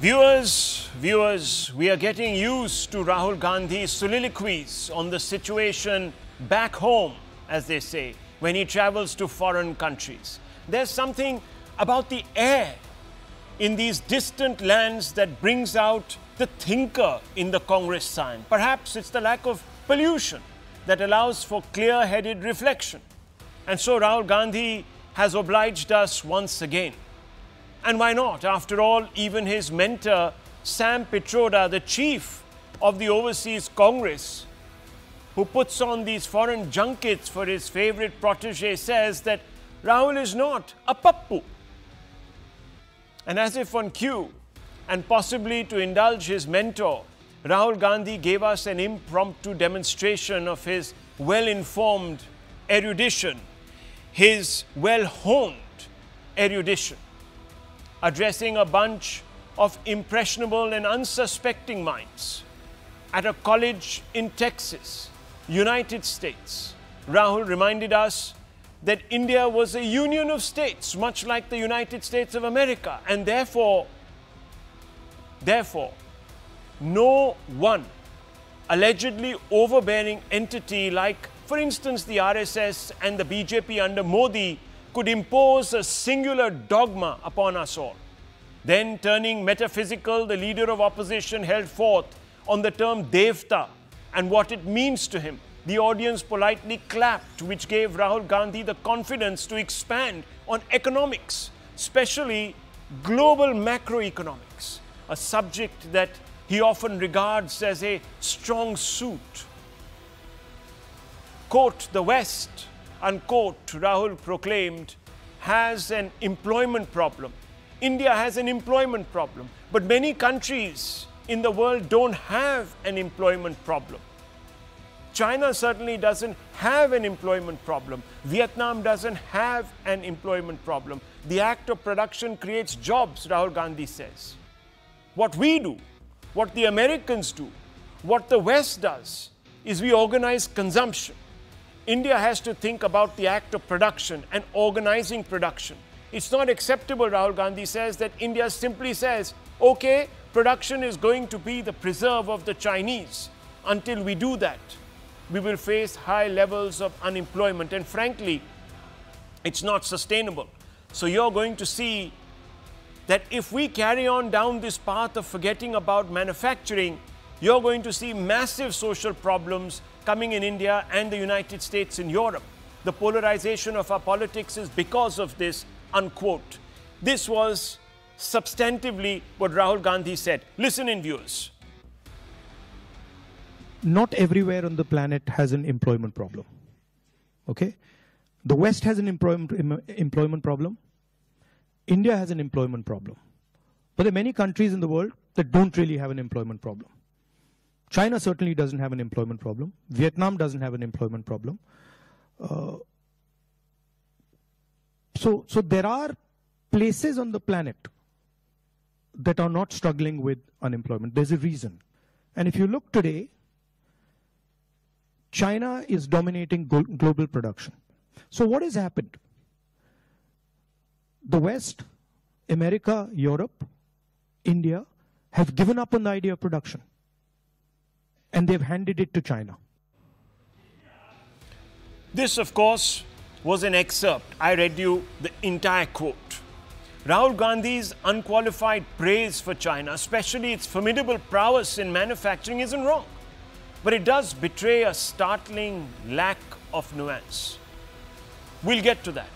Viewers, we are getting used to Rahul Gandhi's soliloquies on the situation back home, as they say, when he travels to foreign countries. There's something about the air in these distant lands that brings out the thinker in the Congress sign. Perhaps it's the lack of pollution that allows for clear-headed reflection. And so Rahul Gandhi has obliged us once again. And why not? After all, even his mentor, Sam Pitroda, the chief of the Overseas Congress, who puts on these foreign junkets for his favorite protege, says that Rahul is not a pappu. And as if on cue, and possibly to indulge his mentor, Rahul Gandhi gave us an impromptu demonstration of his well-informed erudition, his well-honed erudition, addressing a bunch of impressionable and unsuspecting minds at a college in Texas, United States. Rahul reminded us that India was a union of states, much like the United States of America, and therefore, no one allegedly overbearing entity like, for instance, the RSS and the BJP under Modi could impose a singular dogma upon us all. Then, turning metaphysical, the leader of opposition held forth on the term Devta and what it means to him. The audience politely clapped, which gave Rahul Gandhi the confidence to expand on economics, especially global macroeconomics, a subject that he often regards as a strong suit. Quote, the West, unquote, Rahul proclaimed, has an employment problem. India has an employment problem, but many countries in the world don't have an employment problem. China certainly doesn't have an employment problem. Vietnam doesn't have an employment problem. The act of production creates jobs, Rahul Gandhi says. What we do, what the Americans do, what the West does, is we organize consumption. India has to think about the act of production and organizing production. It's not acceptable, Rahul Gandhi says, that India simply says, okay, production is going to be the preserve of the Chinese. Until we do that, we will face high levels of unemployment. And frankly, it's not sustainable. So you're going to see that if we carry on down this path of forgetting about manufacturing, you're going to see massive social problems coming in India and the United States and Europe. The polarization of our politics is because of this, unquote. This was substantively what Rahul Gandhi said. Listen in, viewers. Not everywhere on the planet has an employment problem. Okay? The West has an employment problem. India has an employment problem. But there are many countries in the world that don't really have an employment problem. China certainly doesn't have an employment problem. Vietnam doesn't have an employment problem. So there are places on the planet that are not struggling with unemployment. There's a reason. And if you look today, China is dominating global production. So what has happened? The West, America, Europe, India have given up on the idea of production. And they've handed it to China. This, of course, was an excerpt. I read you the entire quote. Rahul Gandhi's unqualified praise for China, especially its formidable prowess in manufacturing, isn't wrong. But it does betray a startling lack of nuance. We'll get to that.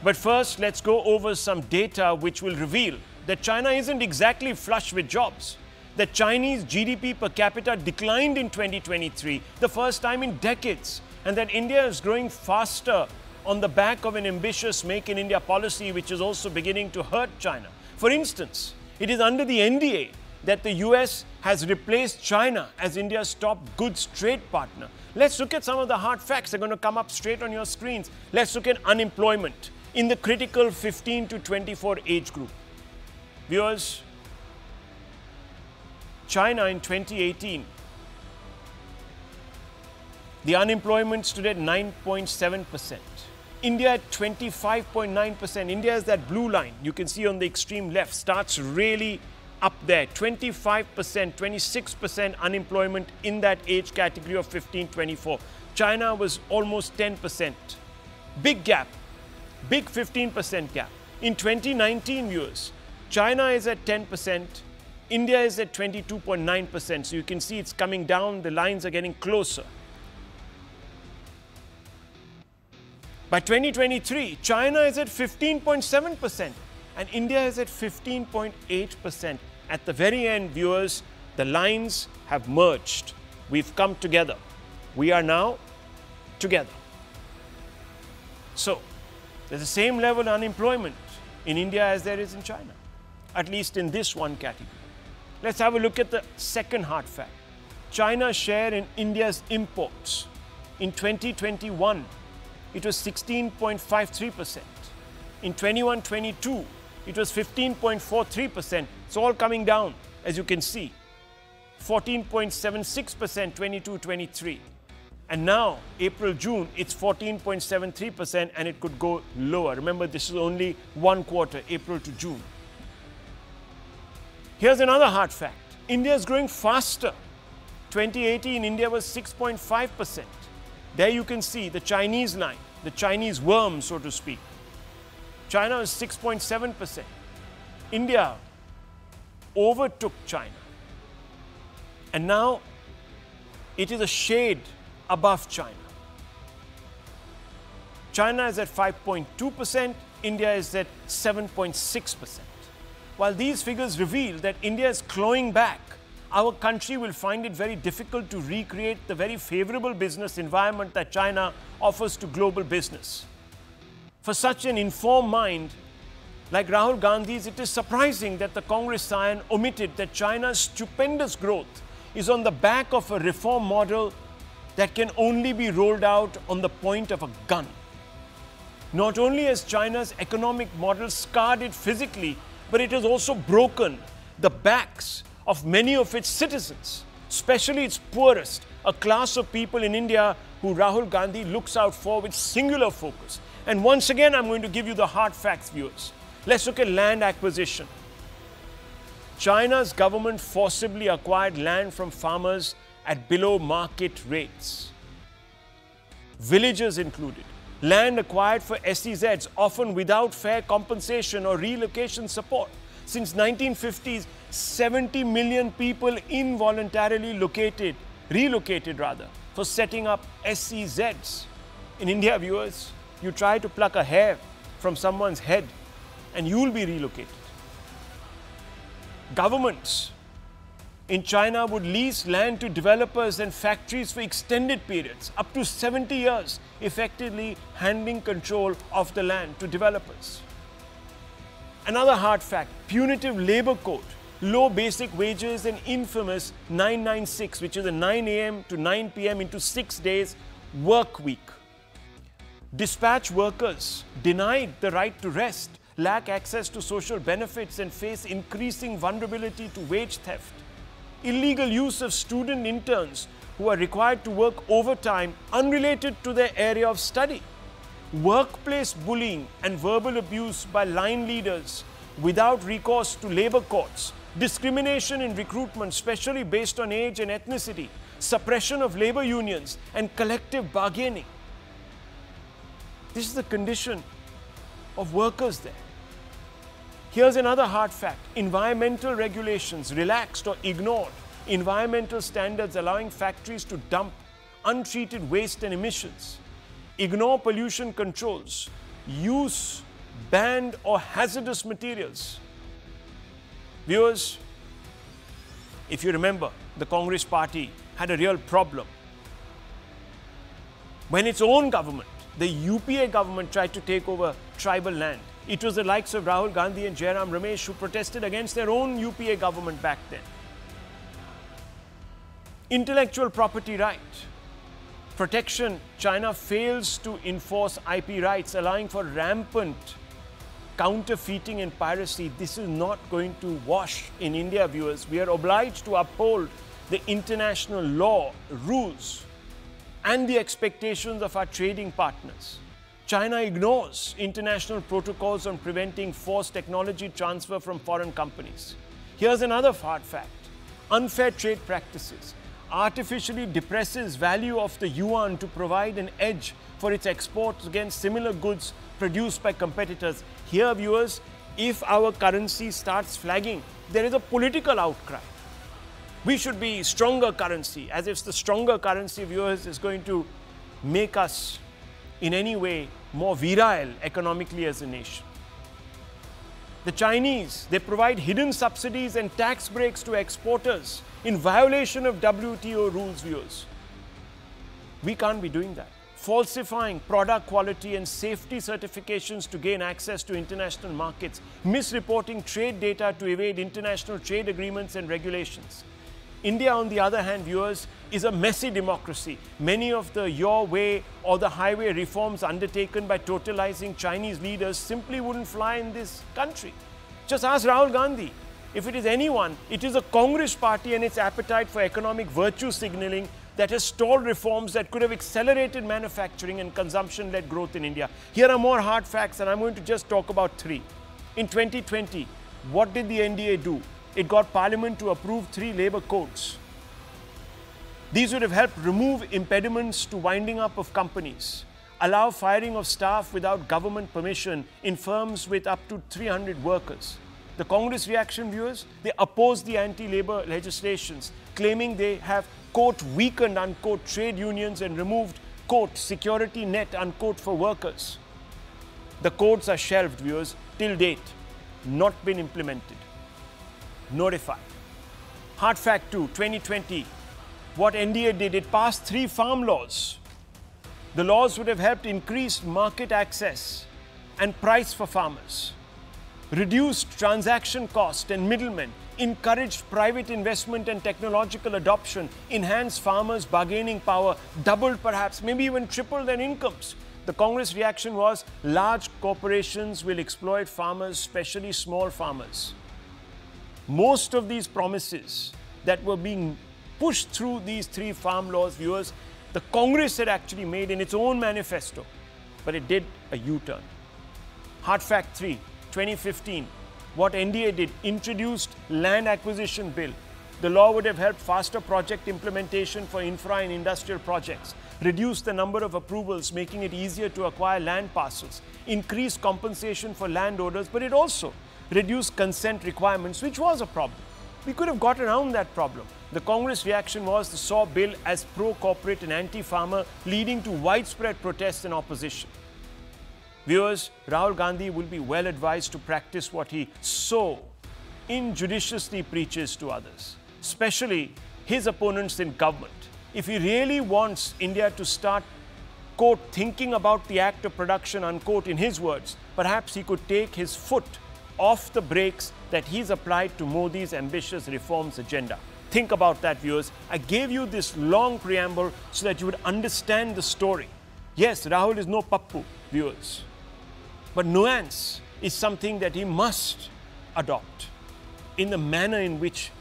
But first, let's go over some data which will reveal that China isn't exactly flush with jobs. That Chinese GDP per capita declined in 2023, the first time in decades, and that India is growing faster on the back of an ambitious Make in India policy which is also beginning to hurt China. For instance, it is under the NDA that the US has replaced China as India's top goods trade partner. Let's look at some of the hard facts. They're going to come up straight on your screens. Let's look at unemployment in the critical 15 to 24 age group. Viewers, China in 2018, the unemployment stood at 9.7%. India at 25.9%. India is that blue line you can see on the extreme left, starts really up there, 25%, 26% unemployment in that age category of 15-24. China was almost 10%. Big gap, big 15% gap. In 2019, viewers, China is at 10%, India is at 22.9%. So you can see it's coming down, the lines are getting closer. By 2023, China is at 15.7% and India is at 15.8%. At the very end, viewers, the lines have merged. We've come together. We are now together. So, there's the same level of unemployment in India as there is in China, at least in this one category. Let's have a look at the second hard fact. China's share in India's imports. In 2021, it was 16.53%. In 21-22, it was 15.43%. It's all coming down, as you can see. 14.76%, 22-23. And now, April-June, it's 14.73% and it could go lower. Remember, this is only one quarter, April to June. Here's another hard fact. India is growing faster. 2018, India was 6.5%. There you can see the Chinese line, the Chinese worm, so to speak. China is 6.7%. India overtook China. And now it is a shade above China. China is at 5.2%, India is at 7.6%. While these figures reveal that India is clawing back, our country will find it very difficult to recreate the very favorable business environment that China offers to global business. For such an informed mind like Rahul Gandhi's, it is surprising that the Congress scion omitted that China's stupendous growth is on the back of a reform model that can only be rolled out on the point of a gun. Not only has China's economic model scarred it physically, but it has also broken the backs of many of its citizens, especially its poorest, a class of people in India who Rahul Gandhi looks out for with singular focus. And once again, I'm going to give you the hard facts, viewers. Let's look at land acquisition. China's government forcibly acquired land from farmers at below market rates. Villages included. Land acquired for SEZs, often without fair compensation or relocation support. Since 1950s, 70 million people involuntarily relocated for setting up SEZs. In India, viewers, you try to pluck a hair from someone's head and you'll be relocated. Governments in China would lease land to developers and factories for extended periods, up to 70 years, effectively handing control of the land to developers. Another hard fact, punitive labor code, low basic wages and infamous 996, which is a 9 a.m. to 9 p.m. into 6 days work week. Dispatch workers denied the right to rest, lack access to social benefits and face increasing vulnerability to wage theft. Illegal use of student interns who are required to work overtime unrelated to their area of study. Workplace bullying and verbal abuse by line leaders without recourse to labor courts. Discrimination in recruitment, especially based on age and ethnicity. Suppression of labor unions and collective bargaining. This is the condition of workers there. Here's another hard fact. Environmental regulations relaxed or ignored. Environmental standards allowing factories to dump untreated waste and emissions. Ignore pollution controls. Use banned or hazardous materials. Viewers, if you remember, the Congress party had a real problem. When its own government, the UPA government, tried to take over tribal land, it was the likes of Rahul Gandhi and Jairam Ramesh who protested against their own UPA government back then. Intellectual property right. Protection. China fails to enforce IP rights, allowing for rampant counterfeiting and piracy. This is not going to wash in India, viewers. We are obliged to uphold the international law, rules, and the expectations of our trading partners. China ignores international protocols on preventing forced technology transfer from foreign companies. Here's another hard fact. Unfair trade practices artificially depresses value of the yuan to provide an edge for its exports against similar goods produced by competitors. Here, viewers, if our currency starts flagging, there is a political outcry. We should be stronger currency, as if the stronger currency, viewers, is going to make us in any way more virile economically as a nation. The Chinese, they provide hidden subsidies and tax breaks to exporters in violation of WTO rules, viewers. We can't be doing that. Falsifying product quality and safety certifications to gain access to international markets, misreporting trade data to evade international trade agreements and regulations. India, on the other hand, viewers, is a messy democracy. Many of the your way or the highway reforms undertaken by totalizing Chinese leaders simply wouldn't fly in this country. Just ask Rahul Gandhi. If it is anyone, it is a Congress party and its appetite for economic virtue signaling that has stalled reforms that could have accelerated manufacturing and consumption-led growth in India. Here are more hard facts, and I'm going to just talk about three. In 2020, what did the NDA do? It got Parliament to approve 3 labour codes. These would have helped remove impediments to winding up of companies, allow firing of staff without government permission in firms with up to 300 workers. The Congress reaction, viewers, they opposed the anti-labour legislations, claiming they have, quote, weakened, unquote, trade unions and removed, quote, security net, unquote, for workers. The codes are shelved, viewers, till date, not been implemented. Notified. Hard fact 2, 2020, what NDA did, it passed 3 farm laws. The laws would have helped increase market access and price for farmers, reduced transaction cost and middlemen, encouraged private investment and technological adoption, enhanced farmers' bargaining power, doubled perhaps, maybe even tripled their incomes. The Congress reaction was large corporations will exploit farmers, especially small farmers. Most of these promises that were being pushed through these 3 farm laws, viewers, the Congress had actually made in its own manifesto, but it did a U-turn. Hard fact 3, 2015, what NDA did, introduced land acquisition bill. The law would have helped faster project implementation for infra and industrial projects, reduced the number of approvals, making it easier to acquire land parcels, increased compensation for landowners, but it also reduced consent requirements, which was a problem. We could have got around that problem. The Congress reaction was the saw bill as pro-corporate and anti-farmer, leading to widespread protests and opposition. Viewers, Rahul Gandhi will be well advised to practice what he so injudiciously preaches to others, especially his opponents in government. If he really wants India to start, quote, thinking about the act of production, unquote, in his words, perhaps he could take his foot off the brakes that he's applied to Modi's ambitious reforms agenda. Think about that, viewers. I gave you this long preamble so that you would understand the story. Yes, Rahul is no pappu, viewers. But nuance is something that he must adopt in the manner in which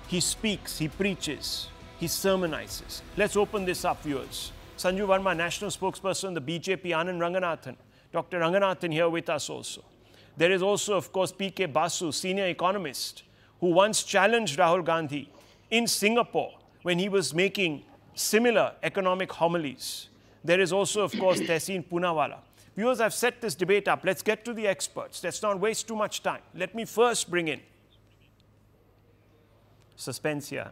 he speaks, he preaches, he sermonizes. Let's open this up, viewers. Sanju Verma, National Spokesperson, the BJP, Anand Ranganathan. Dr. Ranganathan here with us also. There is also, of course, P.K. Basu, senior economist, who once challenged Rahul Gandhi in Singapore when he was making similar economic homilies. There is also, of course, Tehseen Poonawalla. Viewers, I've set this debate up. Let's get to the experts. Let's not waste too much time. Let me first bring in suspense here.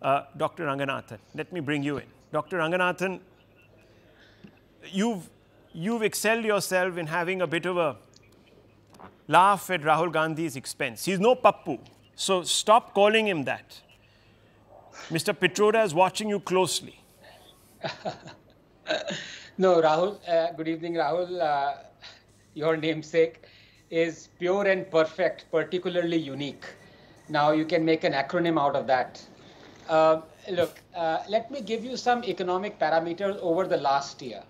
Dr. Ranganathan, let me bring you in. Dr. Ranganathan, you've excelled yourself in having a bit of a laugh at Rahul Gandhi's expense. He's no pappu, so stop calling him that. Mr. Pitroda is watching you closely. No, Rahul, good evening, Rahul. Your namesake is pure and perfect, particularly unique. Now you can make an acronym out of that. Look, let me give you some economic parameters over the last year,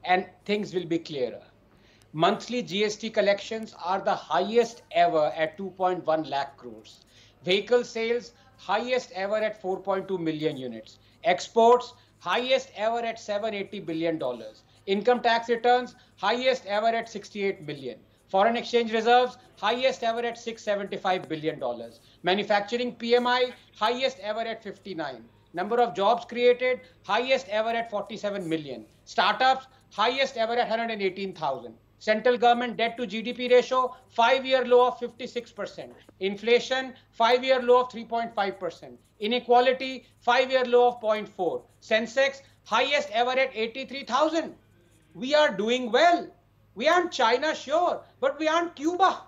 and things will be clearer. Monthly GST collections are the highest ever at 2.1 lakh crores. Vehicle sales, highest ever at 4.2 million units. Exports, highest ever at $780 billion. Income tax returns, highest ever at 68 billion. Foreign exchange reserves, highest ever at $675 billion. Manufacturing PMI, highest ever at 59. Number of jobs created, highest ever at 47 million. Startups, highest ever at 118,000. Central government debt to GDP ratio, 5-year low of 56%. Inflation, 5-year low of 3.5%. Inequality, 5-year low of 0.4. Sensex, highest ever at 83,000. We are doing well. We aren't China, sure, but we aren't Cuba.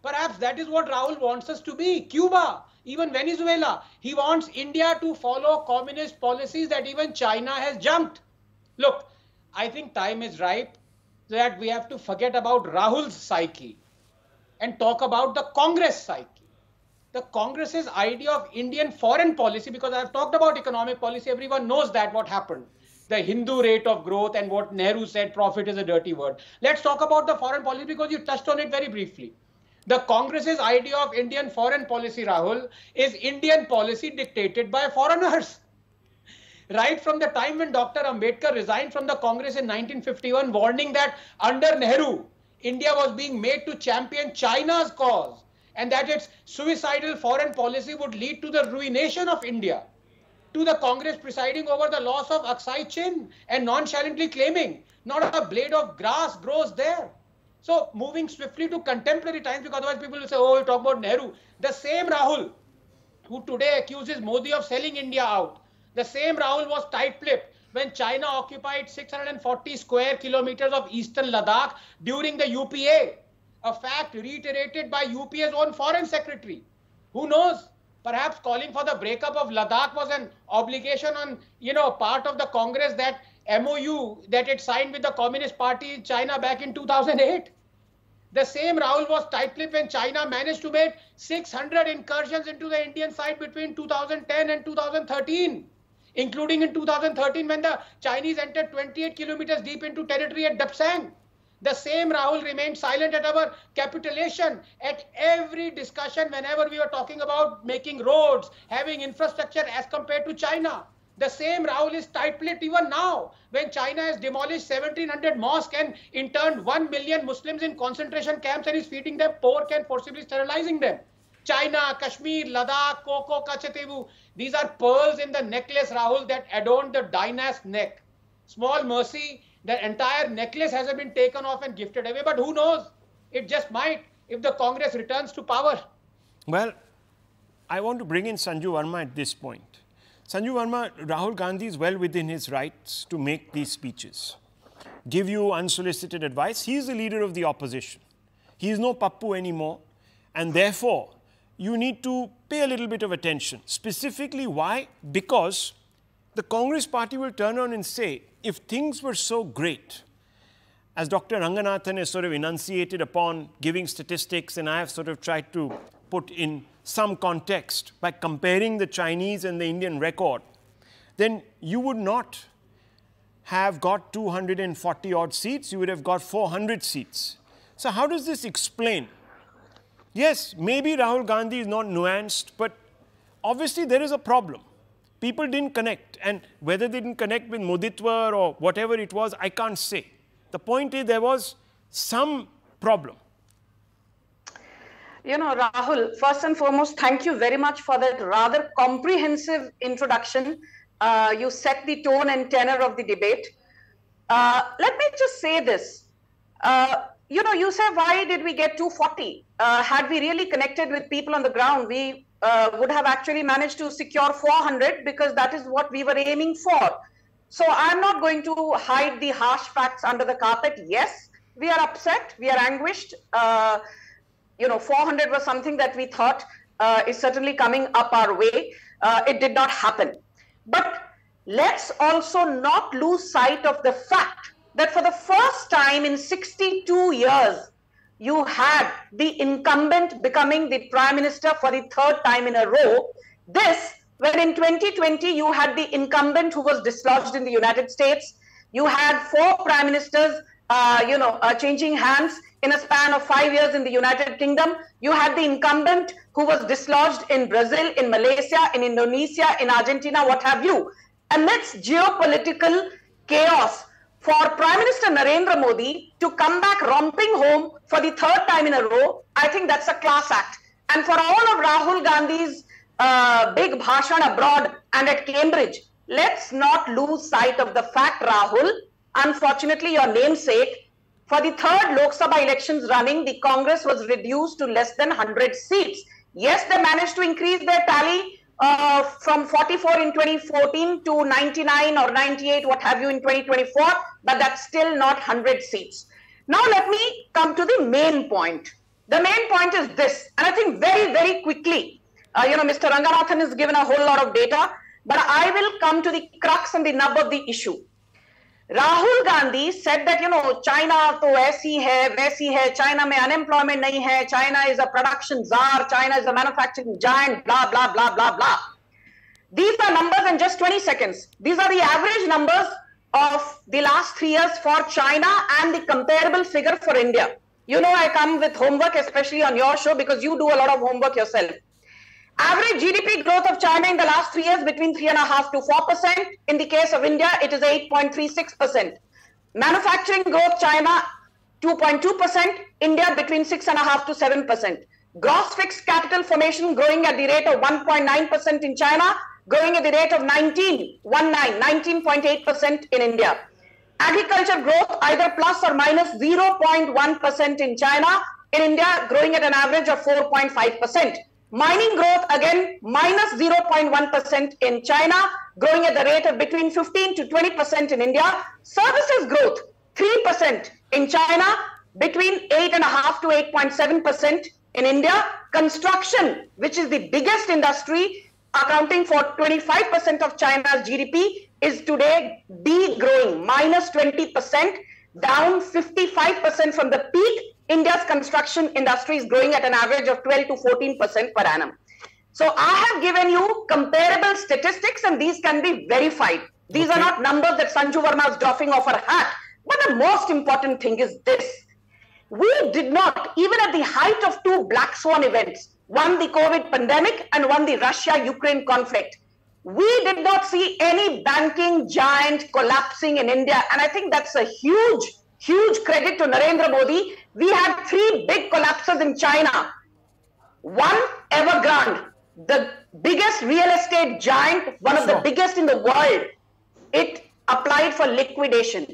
Perhaps that is what Rahul wants us to be, Cuba, even Venezuela. He wants India to follow communist policies that even China has jumped. Look, I think time is ripe that we have to forget about Rahul's psyche and talk about the Congress psyche. The Congress's idea of Indian foreign policy, because I've talked about economic policy, everyone knows that what happened. The Hindu rate of growth and what Nehru said, profit is a dirty word. Let's talk about the foreign policy because you touched on it very briefly. The Congress's idea of Indian foreign policy, Rahul, is Indian policy dictated by foreigners. Right from the time when Dr. Ambedkar resigned from the Congress in 1951, warning that under Nehru, India was being made to champion China's cause and that its suicidal foreign policy would lead to the ruination of India. To the Congress presiding over the loss of Aksai Chin and nonchalantly claiming not a blade of grass grows there. So moving swiftly to contemporary times, because otherwise people will say, oh, you talk about Nehru. The same Rahul who today accuses Modi of selling India out, the same Rahul was tight-lipped when China occupied 640 square kilometers of eastern Ladakh during the UPA, a fact reiterated by UPA's own foreign secretary. Who knows? Perhaps calling for the breakup of Ladakh was an obligation on, part of the Congress, that MOU that it signed with the Communist Party in China back in 2008. The same Rahul was tight-lipped when China managed to make 600 incursions into the Indian side between 2010 and 2013, including in 2013 when the Chinese entered 28 kilometers deep into territory at Dapsang. The same Rahul remained silent at our capitulation at every discussion whenever we were talking about making roads, having infrastructure as compared to China. The same Rahul is tight-lipped even now when China has demolished 1,700 mosques and interned 1 million Muslims in concentration camps and is feeding them pork and forcibly sterilizing them. China, Kashmir, Ladakh, Koko, Kachetebu, these are pearls in the necklace, Rahul, that adorn the dynast's neck. Small mercy, the entire necklace hasn't been taken off and gifted away, but who knows? It just might if the Congress returns to power. Well, I want to bring in Sanju Verma at this point. Sanju Verma, Rahul Gandhi is well within his rights to make these speeches, give you unsolicited advice. He is the leader of the opposition. He is no Pappu anymore, and therefore, you need to pay a little bit of attention. Specifically, why? Because the Congress party will turn around and say, if things were so great, as Dr. Ranganathan has sort of enunciated upon giving statistics, and I have sort of tried to put in some context by comparing the Chinese and the Indian record, then you would not have got 240 odd seats, you would have got 400 seats. So how does this explain? Yes, maybe Rahul Gandhi is not nuanced, but obviously there is a problem. People didn't connect, and whether they didn't connect with Moditwa or whatever it was, I can't say. The point is there was some problem. Rahul, first and foremost, thank you very much for that rather comprehensive introduction. You set the tone and tenor of the debate. Let me just say this. You say, why did we get 240? Had we really connected with people on the ground, we would have actually managed to secure 400 because that is what we were aiming for. So I'm not going to hide the harsh facts under the carpet. Yes, we are upset. We are anguished. 400 was something that we thought is certainly coming up our way. It did not happen. But let's also not lose sight of the fact that for the first time in 62 years, you had the incumbent becoming the prime minister for the third time in a row. This, when in 2020, you had the incumbent who was dislodged in the United States. You had 4 prime ministers, changing hands in a span of 5 years in the United Kingdom. You had the incumbent who was dislodged in Brazil, in Malaysia, in Indonesia, in Argentina, what have you. Amidst geopolitical chaos, for Prime Minister Narendra Modi to come back romping home for the third time in a row, I think that's a class act. And for all of Rahul Gandhi's big bhashan abroad and at Cambridge, let's not lose sight of the fact, Rahul, unfortunately your namesake, for the third Lok Sabha elections running, the Congress was reduced to less than 100 seats. Yes, they managed to increase their tally from 44 in 2014 to 99 or 98, what have you, in 2024, but that's still not 100 seats. Now let me come to the main point. The main point is this, and I think very, very quickly, Mr. Ranganathan has given a whole lot of data, but I will come to the crux and the nub of the issue. Rahul Gandhi said that, China to aisi hai, China mein unemployment nahi hai, China is a production czar, China is a manufacturing giant, blah, blah, blah, blah, blah. These are numbers in just 20 seconds. These are the average numbers of the last 3 years for China and the comparable figure for India. I come with homework, especially on your show, because you do a lot of homework yourself. Average GDP growth of China in the last 3 years between 3.5% to 4%. In the case of India, it is 8.36%. Manufacturing growth, China 2.2%. India between 6.5% to 7%. Gross fixed capital formation growing at the rate of 1.9% in China, growing at the rate of 19.8% in India. Agriculture growth either plus or minus 0.1% in China. In India, growing at an average of 4.5%. Mining growth, again, minus 0.1% in China, growing at the rate of between 15 to 20% in India. Services growth, 3% in China, between 8.5 to 8.7% in India. Construction, which is the biggest industry, accounting for 25% of China's GDP, is today degrowing, minus 20%, down 55% from the peak. India's construction industry is growing at an average of 12 to 14% per annum. So I have given you comparable statistics, and these can be verified. These are not numbers that Sanju Verma is doffing off her hat. But the most important thing is this. We did not, even at the height of 2 black swan events, one the COVID pandemic and one the Russia-Ukraine conflict, we did not see any banking giant collapsing in India. And I think that's a huge credit to Narendra Modi. We had 3 big collapses in China. One, Evergrande, the biggest real estate giant, one of the biggest in the world. It applied for liquidation.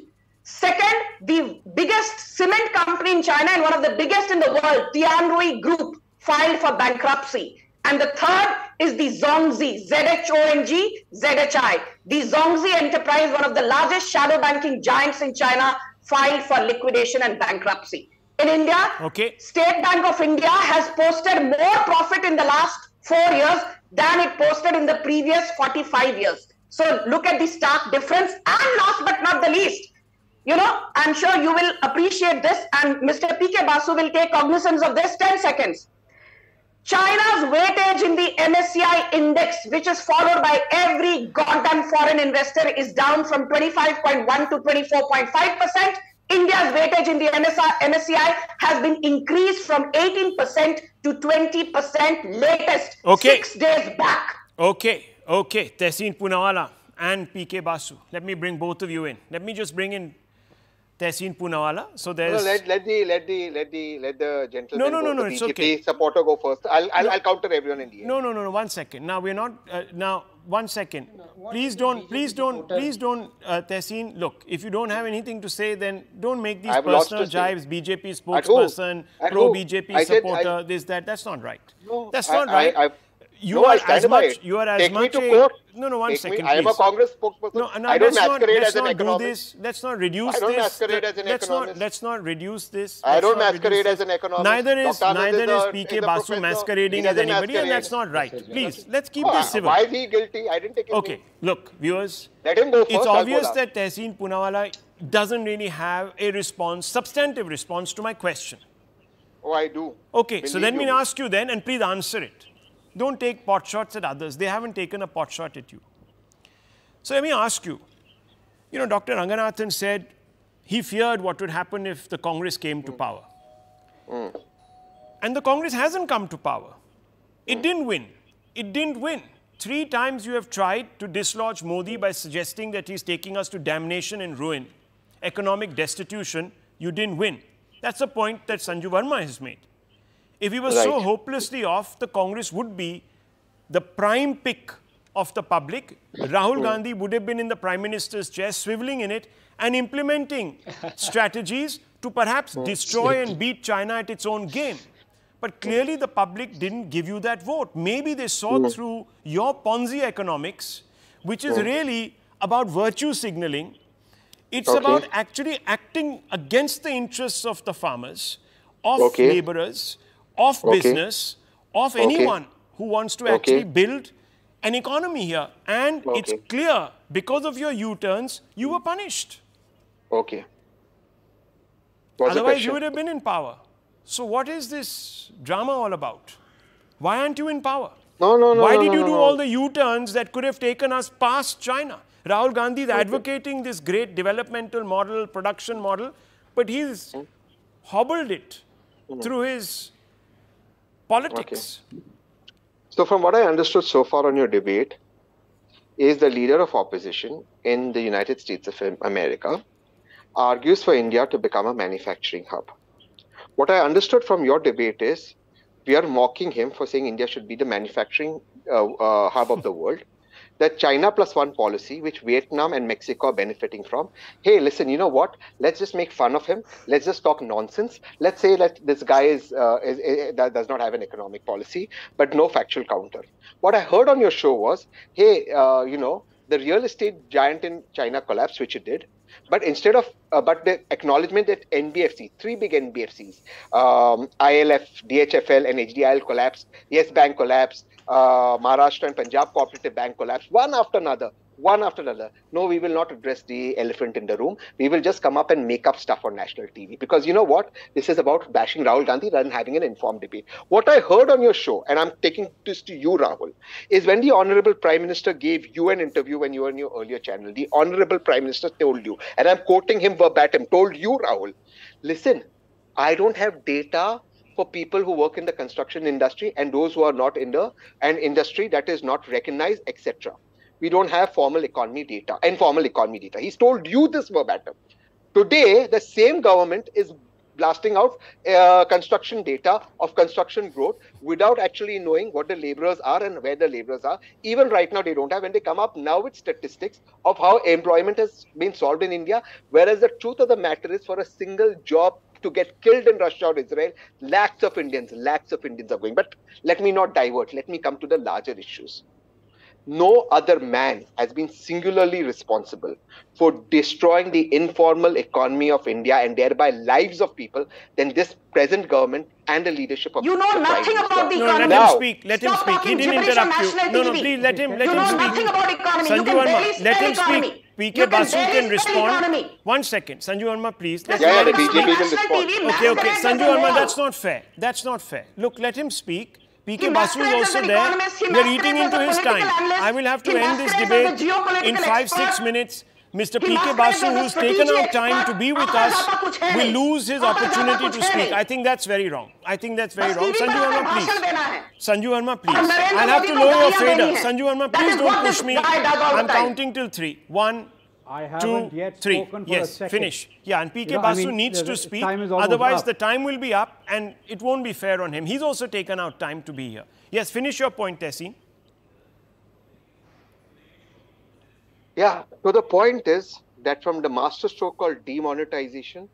Second, the biggest cement company in China and one of the biggest in the world, Tianrui Group, filed for bankruptcy. And the third is the Zhongzi, ZHONG, ZHI. The Zhongzi enterprise, one of the largest shadow banking giants in China, filed for liquidation and bankruptcy. In India, State Bank of India has posted more profit in the last 4 years than it posted in the previous 45 years. So look at the stark difference. And last but not the least, I'm sure you will appreciate this, and Mr. P.K. Basu will take cognizance of this. 10 seconds. China's weightage in the MSCI index, which is followed by every goddamn foreign investor, is down from 25.1 to 24.5%. India's weightage in the MSCI has been increased from 18% to 20% latest 6 days back. Okay. Tehseen Poonawalla and P.K. Basu. Let me bring both of you in. Let me just bring in Tehseen Poonawalla. So there's let the gentleman no, the it's BJP okay. supporter go first. I'll counter everyone in the end. No, 1 second. Now we're not now 1 second. Please don't Tehseen, look, if you don't have anything to say, then don't make these personal jibes. BJP spokesperson, pro BJP supporter, this, that. That's not right. No, that's not right. You are as much. Take me to court. No, 1 second. I am a Congress spokesperson. No, I don't masquerade as an economist. Let's not reduce this. I don't masquerade as an economist. Let's not reduce this. I don't masquerade as an economist. Neither is P.K. Basu masquerading as anybody, and that's not right. Please, let's keep this civil. Why is he guilty? I didn't take him. Okay, look, viewers. Let him go first. It's obvious that Tehseen Poonawalla doesn't really have a response, substantive response to my question. Oh, I do. Okay, so let me ask you then, and please answer it. Don't take pot shots at others. They haven't taken a pot shot at you. So let me ask you, Dr. Ranganathan said he feared what would happen if the Congress came to power. And the Congress hasn't come to power. It didn't win. It didn't win. 3 times you have tried to dislodge Modi by suggesting that he's taking us to damnation and ruin. economic destitution, you didn't win. That's the point that Sanju Verma has made. If he was so hopelessly off, the Congress would be the prime pick of the public. Rahul Gandhi would have been in the Prime Minister's chair, swiveling in it and implementing strategies to perhaps destroy and beat China at its own game. But clearly the public didn't give you that vote. Maybe they saw through your Ponzi economics, which is really about virtue signaling. It's about actually acting against the interests of the farmers, of laborers, of business, of anyone who wants to actually build an economy here. And it's clear, because of your U-turns, you were punished. Otherwise, you would have been in power. So what is this drama all about? Why aren't you in power? Why did you do all the U-turns that could have taken us past China? Rahul Gandhi is advocating this great developmental model, production model, but he's hobbled it through his politics. So from what I understood so far on your debate, is the leader of opposition in the United States of America argues for India to become a manufacturing hub. What I understood from your debate is we are mocking him for saying India should be the manufacturing hub of the world. That China plus one policy, which Vietnam and Mexico are benefiting from. Hey, listen, you know what? Let's just make fun of him. Let's just talk nonsense. Let's say that this guy does not have an economic policy, but no factual counter. What I heard on your show was, hey, the real estate giant in China collapsed, which it did. But instead of, but the acknowledgement that NBFC, three big NBFCs, ILF, DHFL and HDIL collapsed, Yes Bank collapsed, Maharashtra and Punjab Cooperative Bank collapsed, one after another. No, we will not address the elephant in the room. We will just come up and make up stuff on national TV. Because you know what? This is about bashing Rahul Gandhi rather than having an informed debate. What I heard on your show, and I'm taking this to you, Rahul, is when the Honorable Prime Minister gave you an interview when you were on your earlier channel, the Honorable Prime Minister told you, and I'm quoting him verbatim, told you, Rahul, listen, I don't have data for people who work in the construction industry and those who are not in an industry that is not recognized, etc. We don't have formal economy data, informal economy data. He's told you this verbatim. Today, the same government is blasting out construction data of construction growth without actually knowing what the laborers are and where the laborers are. Even right now, they don't have. And they come up now with statistics of how employment has been solved in India, whereas the truth of the matter is for a single job to get killed in Russia or Israel, lakhs of Indians are going. But let me not divert. Let me come to the larger issues. No other man has been singularly responsible for destroying the informal economy of India and thereby lives of people than this present government and the leadership of You know nothing about the economy. Let him speak. Let him speak. He didn't interrupt you. No, please let him speak. You know nothing about economy. Sanju Verma, let him speak. PK Basu can respond. 1 second. Sanju Verma, please. The BJP will respond. Okay. Sanju Verma, that's not fair. That's not fair. Look, let him speak. PK Basu is also there. We are eating into his time. I will have to end this debate in 5-6 minutes. Mr. PK Basu, who's taken out time to be with us, will lose his opportunity to speak. I think that's very wrong. Sanju Verma, please. Sanju Verma, please. I'll have to lower your fader. Sanju Verma, please don't push me. I'm counting till 3. 1, 2, 3. Yes, finish. Yeah, and PK Basu needs to speak. Otherwise, the time will be up and it won't be fair on him. He's also taken out time to be here. Yes, finish your point, Tehseen. Yeah, so the point is that from the masterstroke called demonetization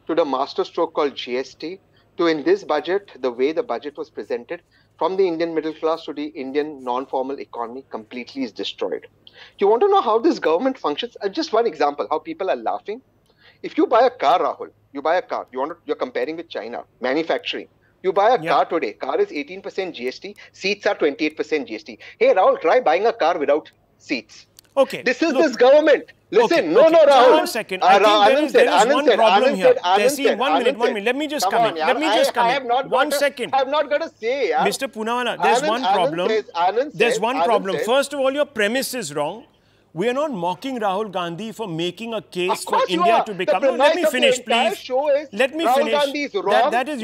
to the masterstroke called GST to in this budget, the way the budget was presented, from the Indian middle class to the Indian non-formal economy completely is destroyed. You want to know how this government functions? Just one example, how people are laughing. If you buy a car, Rahul, you buy a car, you're comparing with China, manufacturing. You buy a car today, car is 18% GST, seats are 28% GST. Hey, Rahul, try buying a car without seats. Okay. This is this government. Listen, no, Rahul. 1 second. I think there is one problem here. Tehseen, 1 minute. Let me just come in. I have not 1 second. I have not got to say. Mr. Poonawalla, there's one problem. There's one problem. First of all, your premise is wrong. We are not mocking Rahul Gandhi for making a case for India to become. No, let me finish, please. Let me finish. That is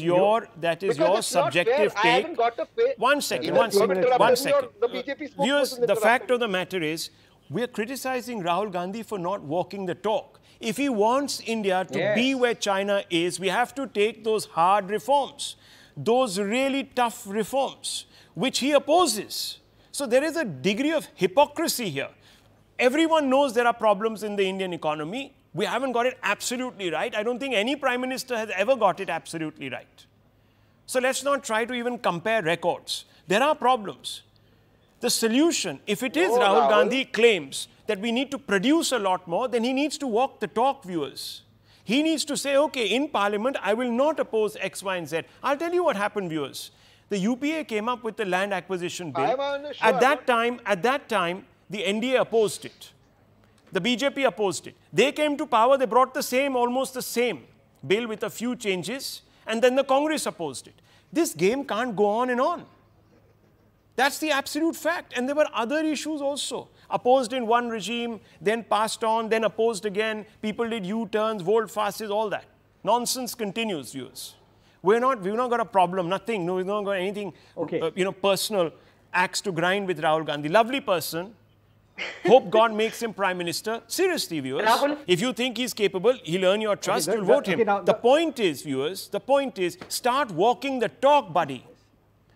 your subjective take. 1 second. Viewers, the fact of the matter is, we are criticizing Rahul Gandhi for not walking the talk. If he wants India to be where China is, we have to take those hard reforms, those really tough reforms, which he opposes. So there is a degree of hypocrisy here. Everyone knows there are problems in the Indian economy. We haven't got it absolutely right. I don't think any Prime Minister has ever got it absolutely right. So let's not try to even compare records. There are problems. The solution, if it is Rahul Gandhi claims that we need to produce a lot more, then he needs to walk the talk, viewers. He needs to say, okay, in Parliament, I will not oppose X, Y, and Z. I'll tell you what happened, viewers. The UPA came up with the land acquisition bill. At that time, the NDA opposed it. The BJP opposed it. They came to power, they brought the same, almost the same bill with a few changes, and then the Congress opposed it. This game can't go on and on. That's the absolute fact. And there were other issues also. Opposed in one regime, then passed on, then opposed again. People did U-turns, volte-faces, all that. Nonsense continues, viewers. We've not got a problem, nothing. No, we've not got anything, personal axe to grind with Rahul Gandhi. Lovely person. Hope God makes him Prime Minister. Seriously, viewers, if you think he's capable, he'll earn your trust, you'll vote him. The point is, viewers, the point is, start walking the talk, buddy.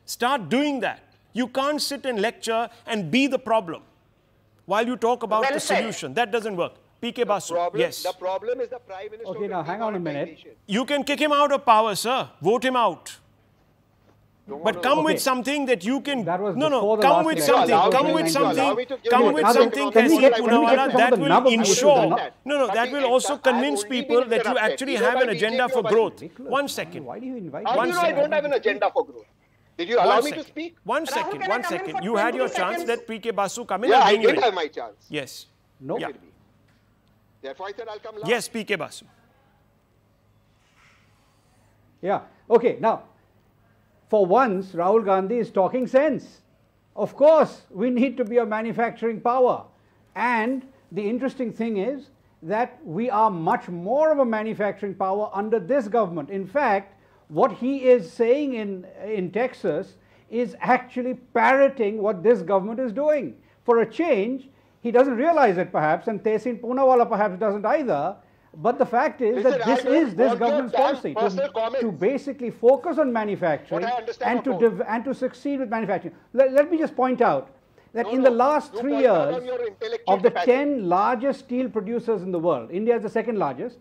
Start doing that. You can't sit and lecture and be the problem while you talk about the solution. That doesn't work. PK Basu, yes. The problem is the Prime Minister. Okay, now hang on a minute. You can kick him out of power, sir. Vote him out. But come with something that you can. That was come with something. Come with something. Come with something. That will ensure. That will also convince people that you actually have an agenda for growth. 1 second. Why do you invite? How do you know I don't have an agenda for growth? Did you allow me to speak? 1 second. 1 second. You had your chance. Let PK Basu come in. Yeah, I did have my chance. Yes. No. Yeah. Therefore, I said I'll come last. Yes, PK Basu. Yeah. Okay. Now, for once, Rahul Gandhi is talking sense. Of course, we need to be a manufacturing power. And the interesting thing is that we are much more of a manufacturing power under this government. In fact, what he is saying in Texas is actually parroting what this government is doing. For a change, he doesn't realize it perhaps, and Tehseen Poonawalla perhaps doesn't either. But the fact is that this is this government's policy to basically focus on manufacturing and to succeed with manufacturing. Let me just point out that in the last 3 years, of the 10 largest steel producers in the world, India is the second largest.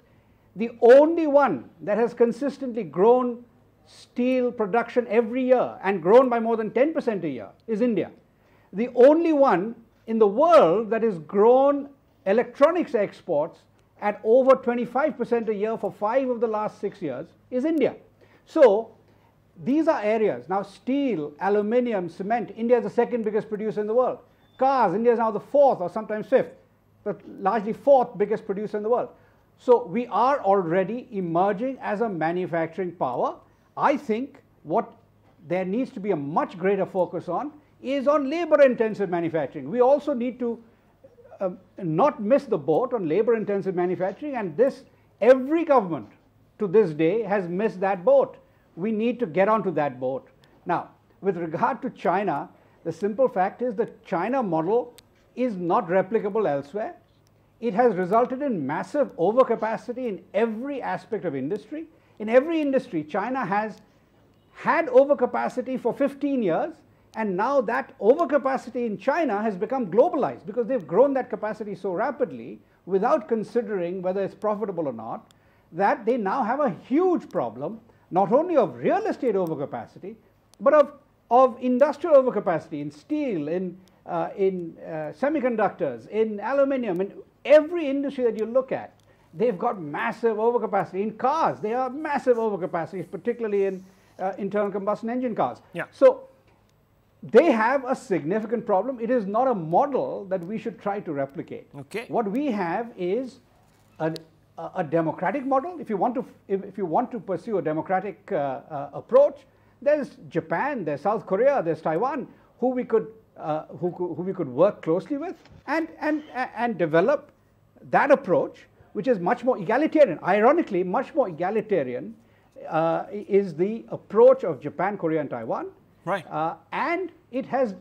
The only one that has consistently grown steel production every year and grown by more than 10% a year is India. The only one in the world that has grown electronics exports at over 25% a year for 5 of the last 6 years is India. So these are areas. Now steel, aluminium, cement, India is the second biggest producer in the world. Cars, India is now the 4th or sometimes 5th, but largely 4th biggest producer in the world. So we are already emerging as a manufacturing power. I think what there needs to be a much greater focus on is on labor-intensive manufacturing. We also need to not miss the boat on labor-intensive manufacturing, and every government to this day has missed that boat. We need to get onto that boat. Now, with regard to China, the simple fact is the China model is not replicable elsewhere. It has resulted in massive overcapacity in every aspect of industry. In every industry, China has had overcapacity for 15 years, and now that overcapacity in China has become globalized because they've grown that capacity so rapidly without considering whether it's profitable or not, that they now have a huge problem, not only of real estate overcapacity, but of industrial overcapacity in steel, in semiconductors, in aluminium, in every industry that you look at. They've got massive overcapacity. In cars, they are massive overcapacities, particularly in internal combustion engine cars. Yeah. So they have a significant problem. It is not a model that we should try to replicate. Okay. What we have is a democratic model. If you want to pursue a democratic approach, there's Japan, there's South Korea, there's Taiwan, who we could work closely with and develop that approach, which is much more egalitarian. Ironically, much more egalitarian is the approach of Japan, Korea, and Taiwan. Right. And it has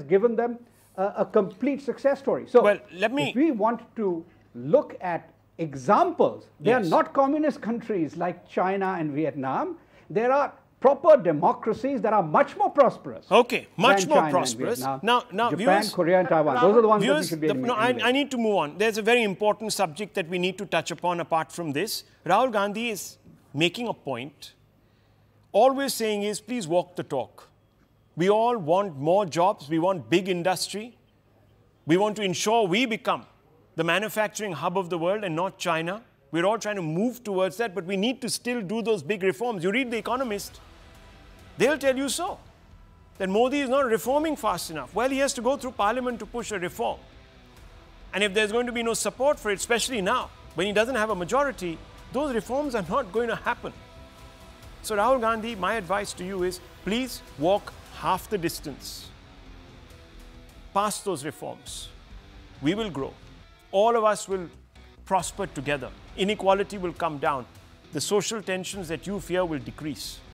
given them a complete success story. So well, if we want to look at examples, they yes. are not communist countries like China and Vietnam. There are proper democracies that are much more prosperous. Okay, much more China prosperous. Now, Japan, viewers, Korea, and Taiwan. Those are the ones that we should be I need to move on. There's a very important subject that we need to touch upon apart from this. Rahul Gandhi is making a point. All we're saying is, please walk the talk. We all want more jobs. We want big industry. We want to ensure we become the manufacturing hub of the world and not China. We're all trying to move towards that, but we need to still do those big reforms. You read The Economist, they'll tell you so, that Modi is not reforming fast enough. Well, he has to go through parliament to push a reform. And if there's going to be no support for it, especially now, when he doesn't have a majority, those reforms are not going to happen. So Rahul Gandhi, my advice to you is, please walk half the distance. Pass those reforms. We will grow. All of us will prosper together. Inequality will come down. The social tensions that you fear will decrease.